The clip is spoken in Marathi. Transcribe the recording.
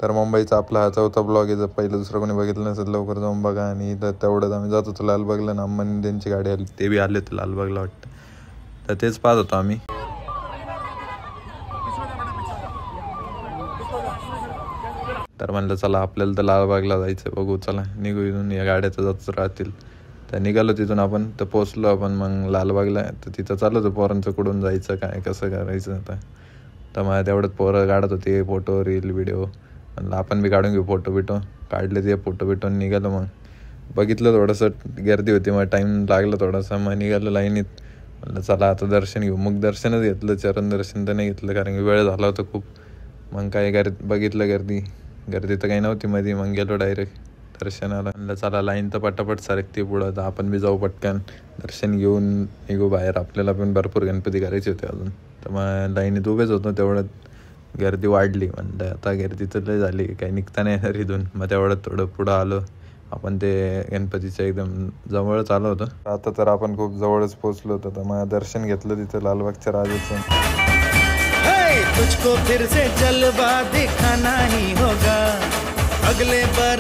तर मुंबईचा आपला हा चौथा ब्लॉग आहे. जर पहिलं दुसरं कोणी बघितलं नसेल लवकर जाऊन बघा. आणि तर तेवढंच आम्ही जात होतो लालबागला ना, अम्मानी त्यांची गाडी आली, ते बी आले होते लालबागला वाटतं. तर तेच पाहत होतो आम्ही. तर म्हणलं चला आपल्याला तर लालबागला जायचं, बघू चला निघू इथून, या गाड्या तर जातच राहतील. तर निघालो तिथून आपण, तर पोचलो आपण मग लालबागला. तर तिथं चालू होतं पोरांचं कुठून जायचं काय कसं करायचं आता. तर मला तेवढंच पोरं काढत होते फोटो रील व्हिडिओ. म्हणलं आपण बी काढून घेऊ फोटो बिटो. काढले ते फोटो बिटो निघालो. मग बघितलं थोडंसं गर्दी होती, मग टाईम लागला थोडासा. मग निघालो लाईनीत. म्हणलं चला आता दर्शन घेऊ. मग दर्शनच घेतलं, चरण दर्शन तर नाही घेतलं कारण की वेळ झाला होता खूप. मग काय बघितलं गर्दी तर काही नव्हती मध्ये. मग गेलो डायरेक्ट दर्शनाला. म्हणलं चला लाईन तर पटापट सारखती पुढं, तर आपण बी जाऊ पटकन दर्शन घेऊन निघू बाहेर. आपल्याला पण भरपूर गणपती करायचे होते अजून. तर मग लाईनीत उभेच होतो, तेवढ्यात गर्दी वाढली. म्हणलं आता गर्दी तर लय झाली, काही निघता नाही येणार इथून. मग तेवढं थोडं पुढं आलो आपण, ते गणपतीच्या एकदम जवळच आलो होतं. आता तर आपण खूप जवळच पोचलो होतो. तर मग दर्शन घेतलं तिथं लालबागच्या राजाचं. तुझको फिर से जलवा दिखाना ही होगा अगले बार।